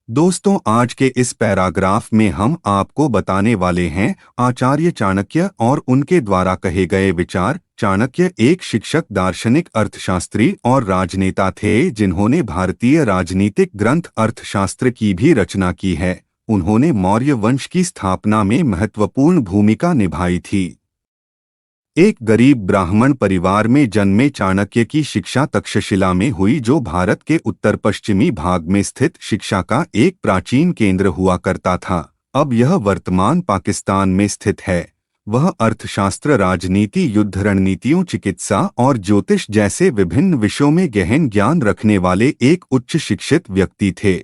दोस्तों, आज के इस पैराग्राफ में हम आपको बताने वाले हैं आचार्य चाणक्य और उनके द्वारा कहे गए विचार। चाणक्य एक शिक्षक, दार्शनिक, अर्थशास्त्री और राजनेता थे जिन्होंने भारतीय राजनीतिक ग्रंथ अर्थशास्त्र की भी रचना की है। उन्होंने मौर्य वंश की स्थापना में महत्वपूर्ण भूमिका निभाई थी। एक गरीब ब्राह्मण परिवार में जन्मे चाणक्य की शिक्षा तक्षशिला में हुई, जो भारत के उत्तर पश्चिमी भाग में स्थित शिक्षा का एक प्राचीन केंद्र हुआ करता था। अब यह वर्तमान पाकिस्तान में स्थित है। वह अर्थशास्त्र, राजनीति, युद्ध रणनीतियों, चिकित्सा और ज्योतिष जैसे विभिन्न विषयों में गहन ज्ञान रखने वाले एक उच्च शिक्षित व्यक्ति थे।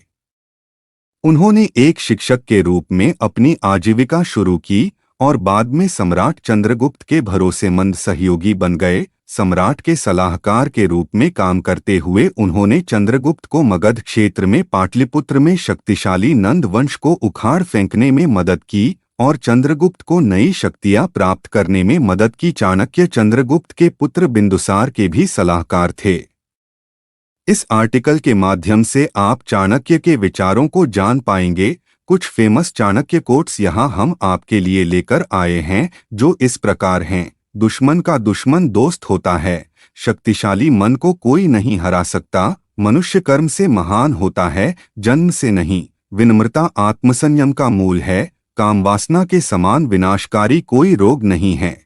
उन्होंने एक शिक्षक के रूप में अपनी आजीविका शुरू की और बाद में सम्राट चंद्रगुप्त के भरोसेमंद सहयोगी बन गए। सम्राट के सलाहकार के रूप में काम करते हुए उन्होंने चंद्रगुप्त को मगध क्षेत्र में पाटलिपुत्र में शक्तिशाली नंद वंश को उखाड़ फेंकने में मदद की और चंद्रगुप्त को नई शक्तियां प्राप्त करने में मदद की। चाणक्य चंद्रगुप्त के पुत्र बिंदुसार के भी सलाहकार थे। इस आर्टिकल के माध्यम से आप चाणक्य के विचारों को जान पाएंगे। कुछ फेमस चाणक्य कोट्स यहाँ हम आपके लिए लेकर आए हैं, जो इस प्रकार हैं। दुश्मन का दुश्मन दोस्त होता है। शक्तिशाली मन को कोई नहीं हरा सकता। मनुष्य कर्म से महान होता है, जन्म से नहीं। विनम्रता आत्मसंयम का मूल है। कामवासना के समान विनाशकारी कोई रोग नहीं है।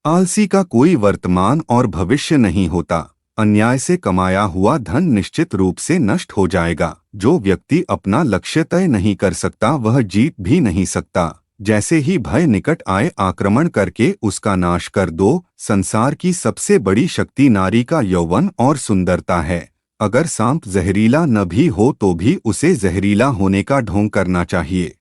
आलसी का कोई वर्तमान और भविष्य नहीं होता। अन्याय से कमाया हुआ धन निश्चित रूप से नष्ट हो जाएगा। जो व्यक्ति अपना लक्ष्य तय नहीं कर सकता, वह जीत भी नहीं सकता। जैसे ही भय निकट आए, आक्रमण करके उसका नाश कर दो। संसार की सबसे बड़ी शक्ति नारी का यौवन और सुंदरता है। अगर सांप जहरीला न भी हो तो भी उसे जहरीला होने का ढोंग करना चाहिए।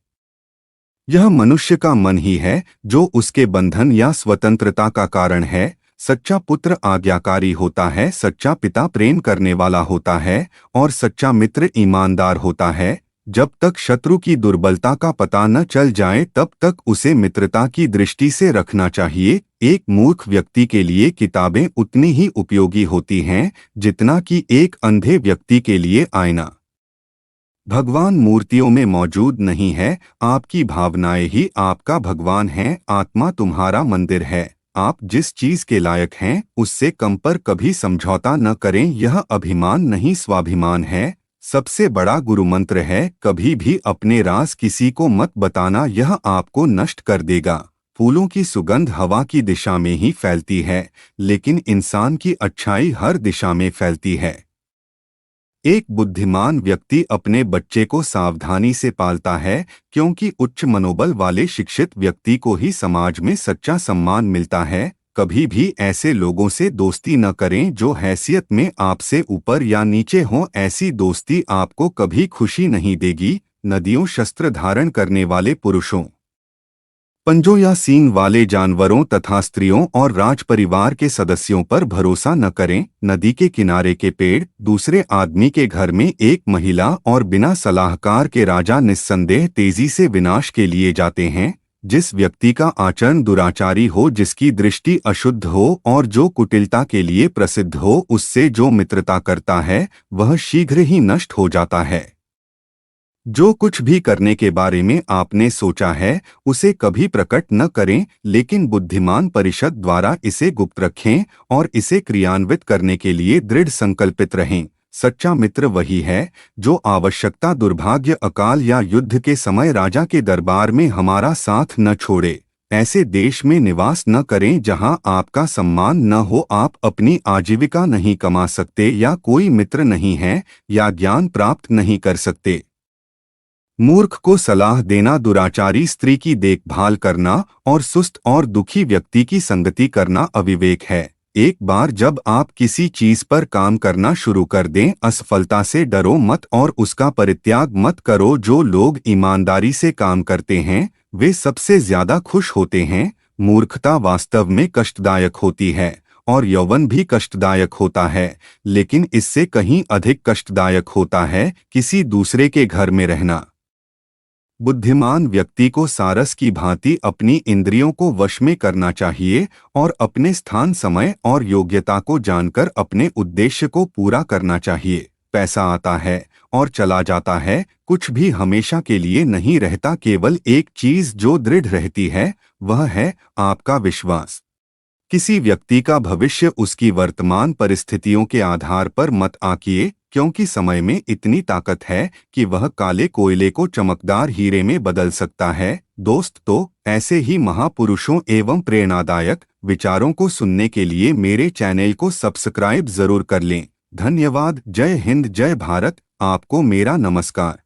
यह मनुष्य का मन ही है जो उसके बंधन या स्वतंत्रता का कारण है। सच्चा पुत्र आज्ञाकारी होता है, सच्चा पिता प्रेम करने वाला होता है और सच्चा मित्र ईमानदार होता है। जब तक शत्रु की दुर्बलता का पता न चल जाए, तब तक उसे मित्रता की दृष्टि से रखना चाहिए। एक मूर्ख व्यक्ति के लिए किताबें उतनी ही उपयोगी होती हैं जितना कि एक अंधे व्यक्ति के लिए आईना। भगवान मूर्तियों में मौजूद नहीं है, आपकी भावनाएं ही आपका भगवान है। आत्मा तुम्हारा मंदिर है। आप जिस चीज के लायक हैं उससे कम पर कभी समझौता न करें। यह अभिमान नहीं, स्वाभिमान है। सबसे बड़ा गुरु मंत्र है, कभी भी अपने राज किसी को मत बताना, यह आपको नष्ट कर देगा। फूलों की सुगंध हवा की दिशा में ही फैलती है, लेकिन इंसान की अच्छाई हर दिशा में फैलती है। एक बुद्धिमान व्यक्ति अपने बच्चे को सावधानी से पालता है, क्योंकि उच्च मनोबल वाले शिक्षित व्यक्ति को ही समाज में सच्चा सम्मान मिलता है। कभी भी ऐसे लोगों से दोस्ती न करें जो हैसियत में आपसे ऊपर या नीचे हों। ऐसी दोस्ती आपको कभी खुशी नहीं देगी। नदियों, शस्त्र धारण करने वाले पुरुषों, पंजों या सींग वाले जानवरों तथा स्त्रियों और राज परिवार के सदस्यों पर भरोसा न करें। नदी के किनारे के पेड़, दूसरे आदमी के घर में एक महिला और बिना सलाहकार के राजा निस्संदेह तेजी से विनाश के लिए जाते हैं। जिस व्यक्ति का आचरण दुराचारी हो, जिसकी दृष्टि अशुद्ध हो और जो कुटिलता के लिए प्रसिद्ध हो, उससे जो मित्रता करता है वह शीघ्र ही नष्ट हो जाता है। जो कुछ भी करने के बारे में आपने सोचा है उसे कभी प्रकट न करें, लेकिन बुद्धिमान परिषद द्वारा इसे गुप्त रखें और इसे क्रियान्वित करने के लिए दृढ़ संकल्पित रहें। सच्चा मित्र वही है जो आवश्यकता, दुर्भाग्य, अकाल या युद्ध के समय राजा के दरबार में हमारा साथ न छोड़े। ऐसे देश में निवास न करें जहां आपका सम्मान न हो। आप अपनी आजीविका नहीं कमा सकते, या कोई मित्र नहीं है, या ज्ञान प्राप्त नहीं कर सकते। मूर्ख को सलाह देना, दुराचारी स्त्री की देखभाल करना और सुस्त और दुखी व्यक्ति की संगति करना अविवेक है। एक बार जब आप किसी चीज पर काम करना शुरू कर दें, असफलता से डरो मत और उसका परित्याग मत करो। जो लोग ईमानदारी से काम करते हैं वे सबसे ज्यादा खुश होते हैं। मूर्खता वास्तव में कष्टदायक होती है और यौवन भी कष्टदायक होता है, लेकिन इससे कहीं अधिक कष्टदायक होता है किसी दूसरे के घर में रहना। बुद्धिमान व्यक्ति को सारस की भांति अपनी इंद्रियों को वश में करना चाहिए और अपने स्थान, समय और योग्यता को जानकर अपने उद्देश्य को पूरा करना चाहिए। पैसा आता है और चला जाता है, कुछ भी हमेशा के लिए नहीं रहता। केवल एक चीज जो दृढ़ रहती है वह है आपका विश्वास। किसी व्यक्ति का भविष्य उसकी वर्तमान परिस्थितियों के आधार पर मत आंकिए, क्योंकि समय में इतनी ताकत है कि वह काले कोयले को चमकदार हीरे में बदल सकता है। दोस्त, तो ऐसे ही महापुरुषों एवं प्रेरणादायक विचारों को सुनने के लिए मेरे चैनल को सब्सक्राइब जरूर कर लें। धन्यवाद। जय हिंद, जय भारत। आपको मेरा नमस्कार।